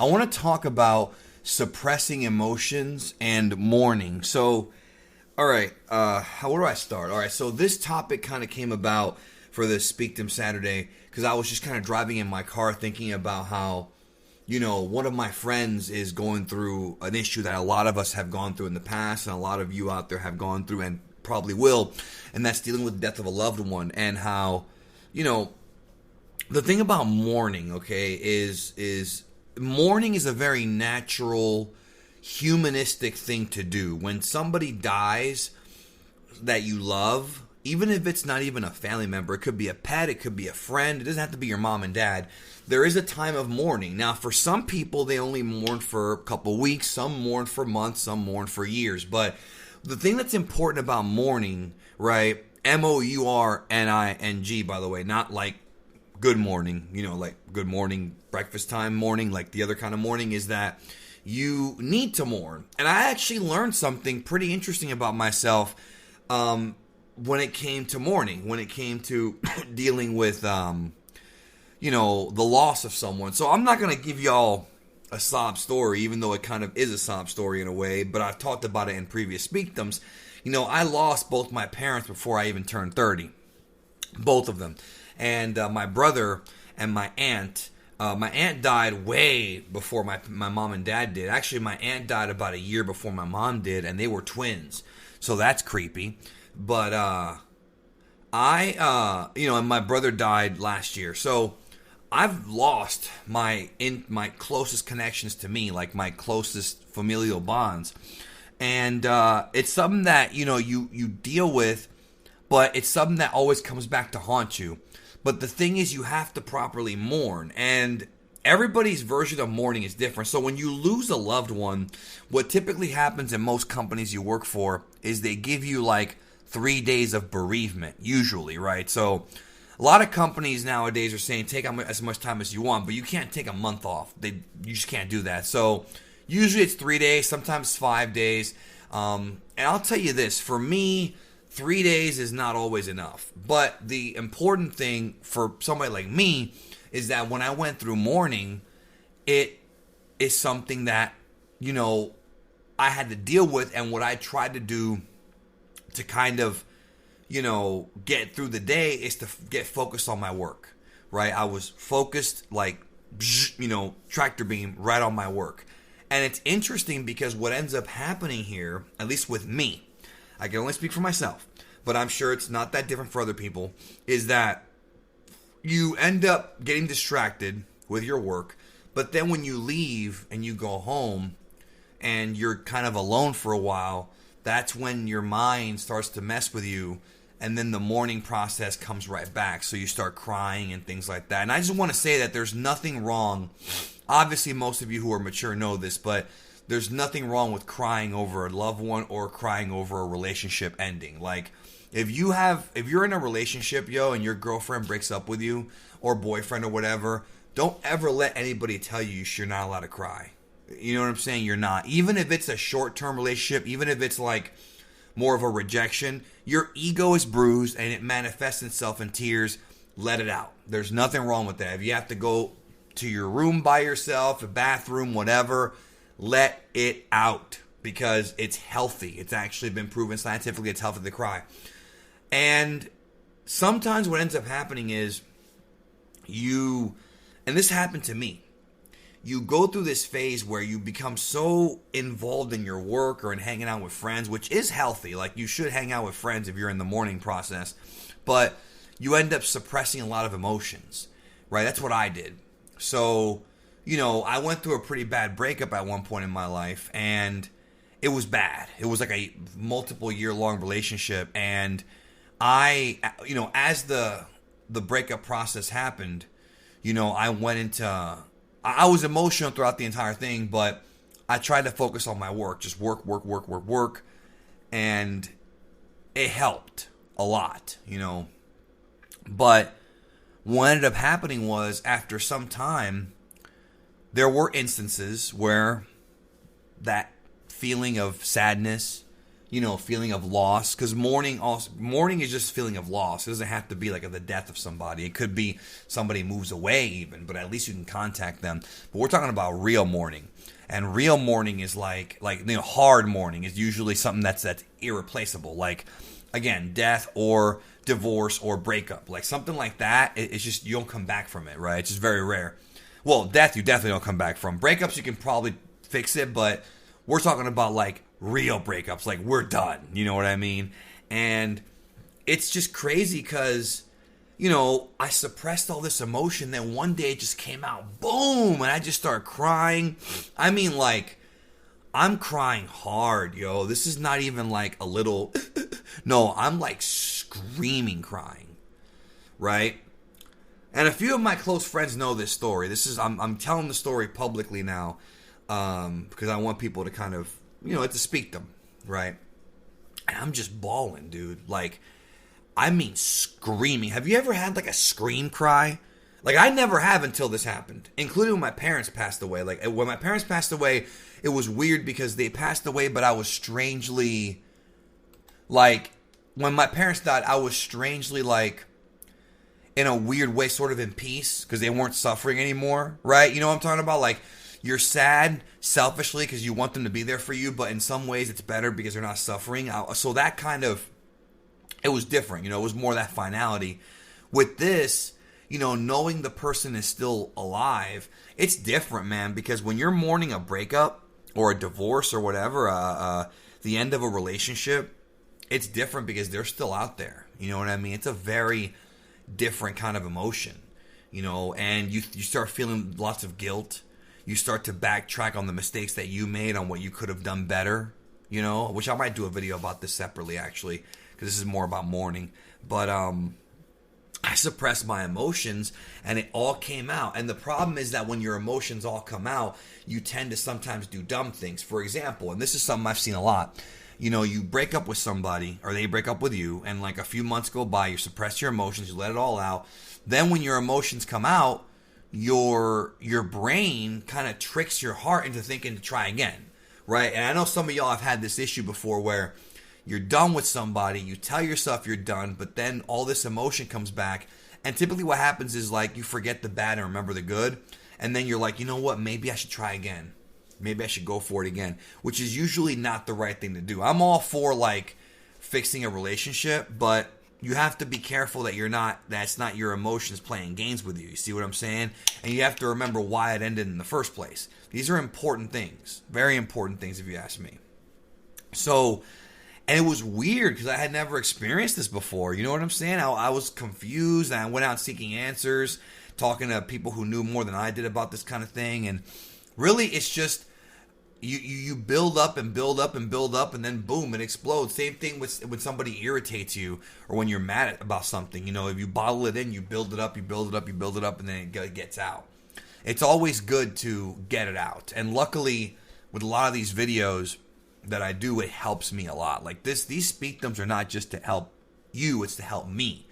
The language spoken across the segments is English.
I want to talk about suppressing emotions and mourning. So, all right, where do I start? All right, so this topic kind of came about for this Speakdom Saturday because I was just kind of driving in my car thinking about how, one of my friends is going through an issue that a lot of us have gone through in the past, and a lot of you out there have gone through and probably will, and that's dealing with the death of a loved one, and how, the thing about mourning, okay, is mourning is a very natural, humanistic thing to do. When somebody dies that you love, even if it's not even a family member, it could be a pet, it could be a friend, it doesn't have to be your mom and dad. There is a time of mourning. Now, for some people, they only mourn for a couple weeks, some mourn for months, some mourn for years. But the thing that's important about mourning, right, MOURNING, by the way, not like good morning, like good morning, breakfast time morning, like the other kind of morning, is that you need to mourn. And I actually learned something pretty interesting about myself when it came to mourning, when it came to dealing with, the loss of someone. So I'm not going to give y'all a sob story, even though it kind of is a sob story in a way, but I've talked about it in previous Speakdoms. I lost both my parents before I even turned 30. Both of them. And my brother and my aunt died way before my mom and dad did. Actually, my aunt died about a year before my mom did, and they were twins. So that's creepy. But and my brother died last year. So I've lost my closest connections to me, like my closest familial bonds. And it's something that, you deal with, but it's something that always comes back to haunt you. But the thing is, you have to properly mourn, and everybody's version of mourning is different. So when you lose a loved one, what typically happens in most companies you work for is they give you like 3 days of bereavement, usually, right? So a lot of companies nowadays are saying take as much time as you want, but you can't take a month off. You just can't do that. So usually it's 3 days, sometimes 5 days. And I'll tell you this, for me, 3 days is not always enough. But the important thing for somebody like me is that when I went through mourning, it is something that, I had to deal with. And what I tried to do to kind of, get through the day is to get focused on my work, right? I was focused like, tractor beam right on my work. And it's interesting because what ends up happening here, at least with me, I can only speak for myself, but I'm sure it's not that different for other people, is that you end up getting distracted with your work, but then when you leave and you go home and you're kind of alone for a while, that's when your mind starts to mess with you, and then the mourning process comes right back, so you start crying and things like that. And I just want to say that there's nothing wrong. Obviously, most of you who are mature know this, but there's nothing wrong with crying over a loved one or crying over a relationship ending. Like, if you're in a relationship, and your girlfriend breaks up with you, or boyfriend or whatever, don't ever let anybody tell you you're not allowed to cry. You know what I'm saying? You're not. Even if it's a short-term relationship, even if it's like more of a rejection, your ego is bruised and it manifests itself in tears. Let it out. There's nothing wrong with that. If you have to go to your room by yourself, a bathroom, whatever, let it out, because it's healthy. It's actually been proven scientifically it's healthy to cry. And sometimes what ends up happening is and this happened to me, you go through this phase where you become so involved in your work or in hanging out with friends, which is healthy. Like, you should hang out with friends if you're in the mourning process, but you end up suppressing a lot of emotions, right? That's what I did. So, I went through a pretty bad breakup at one point in my life, and it was bad. It was like a multiple year long relationship, and I, as the breakup process happened, I went into, I was emotional throughout the entire thing, but I tried to focus on my work, just work, and it helped a lot, But what ended up happening was, after some time, there were instances where that feeling of sadness feeling of loss, because mourning is just feeling of loss. It doesn't have to be like the death of somebody. It could be somebody moves away even, but at least you can contact them. But we're talking about real mourning, and real mourning is like hard mourning is usually something that's irreplaceable. Like, again, death or divorce or breakup, like something like that. It's just you don't come back from it, right? It's just very rare. Well, death you definitely don't come back from. Breakups you can probably fix it, but we're talking about like real breakups, like we're done, you know what I mean? And it's just crazy because, I suppressed all this emotion, then one day it just came out, boom, and I just started crying. I mean, like, I'm crying hard, yo. This is not even like a little, no, I'm like screaming crying, right? And a few of my close friends know this story. I'm telling the story publicly now, because I want people to kind of, to speak them, right? And I'm just bawling, dude. Like, I mean screaming. Have you ever had like a scream cry? Like, I never have until this happened, including when my parents passed away. Like, when my parents passed away, it was weird because they passed away, but I was strangely, like, when my parents died, I was strangely, like, in a weird way, sort of in peace, because they weren't suffering anymore, right? You know what I'm talking about? Like, you're sad selfishly because you want them to be there for you, but in some ways it's better because they're not suffering. So that kind of, it was different, it was more that finality. With this, knowing the person is still alive, it's different, man, because when you're mourning a breakup or a divorce or whatever, the end of a relationship, it's different because they're still out there. You know what I mean? It's a very different kind of emotion, and you start feeling lots of guilt. You start to backtrack on the mistakes that you made, on what you could have done better, which I might do a video about this separately, actually, because this is more about mourning. But I suppressed my emotions, and it all came out. And the problem is that when your emotions all come out, you tend to sometimes do dumb things. For example, and this is something I've seen a lot, you break up with somebody, or they break up with you, and like a few months go by, you suppress your emotions, you let it all out. Then when your emotions come out, your brain kind of tricks your heart into thinking to try again, right? And I know some of y'all have had this issue before where you're done with somebody, you tell yourself you're done, but then all this emotion comes back, and typically what happens is like you forget the bad and remember the good, and then you're like, you know what, maybe I should try again. Maybe I should go for it again, which is usually not the right thing to do. I'm all for like fixing a relationship, but you have to be careful that that's not your emotions playing games with you. You see what I'm saying? And you have to remember why it ended in the first place. These are important things, very important things if you ask me. So, and it was weird because I had never experienced this before. You know what I'm saying? I was confused, and I went out seeking answers, talking to people who knew more than I did about this kind of thing. And really, it's just you build up and build up and build up, and then boom, it explodes. Same thing with when somebody irritates you, or when you're mad about something. If you bottle it in, you build it up, you build it up, you build it up, and then it gets out. It's always good to get it out. And luckily, with a lot of these videos that I do, it helps me a lot. Like these speakdoms are not just to help you, it's to help me.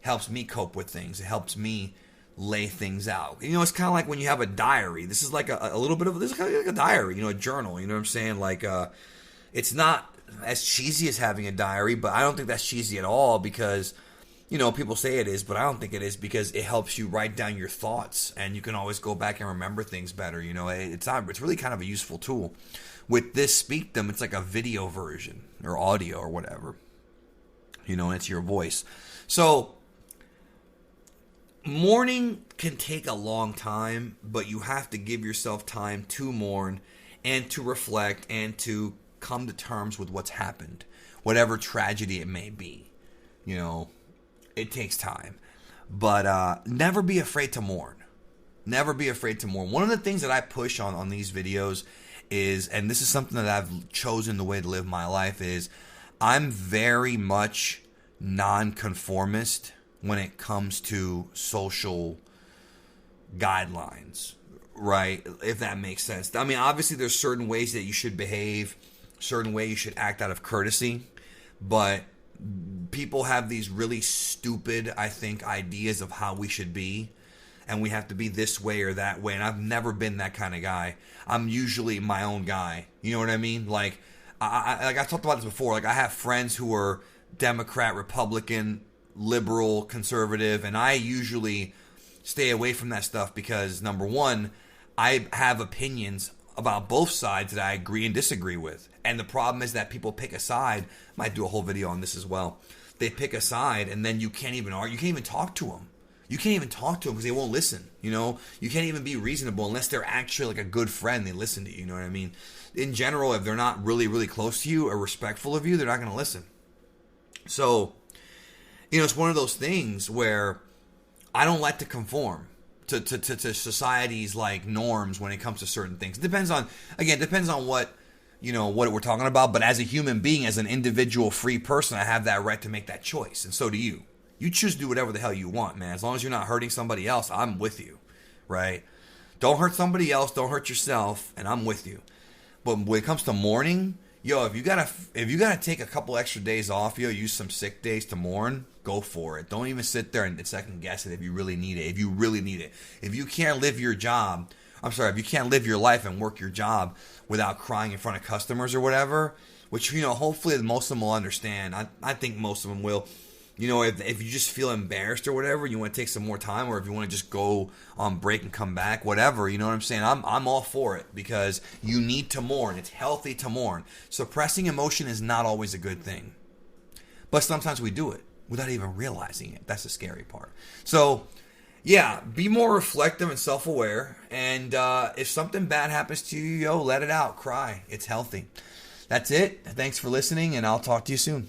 It helps me cope with things. It helps me lay things out. It's kind of like when you have a diary. This is like a little bit of, this is kind of like a diary, a journal. You know what I'm saying? Like, it's not as cheesy as having a diary, but I don't think that's cheesy at all because, people say it is, but I don't think it is because it helps you write down your thoughts and you can always go back and remember things better. It's really kind of a useful tool. With this Speakdom, it's like a video version or audio or whatever. And it's your voice. So, mourning can take a long time, but you have to give yourself time to mourn and to reflect and to come to terms with what's happened, whatever tragedy it may be. It takes time. But never be afraid to mourn. Never be afraid to mourn. One of the things that I push on these videos is, and this is something that I've chosen the way to live my life, is I'm very much nonconformist when it comes to social guidelines, right? If that makes sense. I mean, obviously there's certain ways that you should behave, certain ways you should act out of courtesy, but people have these really stupid, I think, ideas of how we should be, and we have to be this way or that way, and I've never been that kind of guy. I'm usually my own guy. You know what I mean? Like, like I talked about this before. Like I have friends who are Democrat, Republican, liberal, conservative, and I usually stay away from that stuff because number one, I have opinions about both sides that I agree and disagree with. And the problem is that people pick a side. Might do a whole video on this as well. They pick a side and then you can't even argue. You can't even talk to them. You can't even talk to them because they won't listen. You know, you can't even be reasonable unless they're actually like a good friend. They listen to you. You know what I mean? In general, if they're not really, really close to you or respectful of you, they're not going to listen. So, you know, it's one of those things where I don't like to conform to society's like norms when it comes to certain things. It depends on what, you know, what we're talking about. But as a human being, as an individual free person, I have that right to make that choice. And so do you. You choose to do whatever the hell you want, man. As long as you're not hurting somebody else, I'm with you, right? Don't hurt somebody else. Don't hurt yourself, and I'm with you. But when it comes to mourning, yo, if you gotta take a couple extra days off, yo, use some sick days to mourn, go for it. Don't even sit there and second guess it if you really need it. If you really need it, if you can't live your job, if you can't live your life and work your job without crying in front of customers or whatever, which, you know, hopefully most of them will understand. I think most of them will. You know, if you just feel embarrassed or whatever, you want to take some more time, or if you want to just go on break and come back, whatever, you know what I'm saying? I'm all for it because you need to mourn. It's healthy to mourn. Suppressing emotion is not always a good thing. But sometimes we do it without even realizing it. That's the scary part. So, yeah, be more reflective and self-aware. And if something bad happens to you, yo, let it out. Cry. It's healthy. That's it. Thanks for listening, and I'll talk to you soon.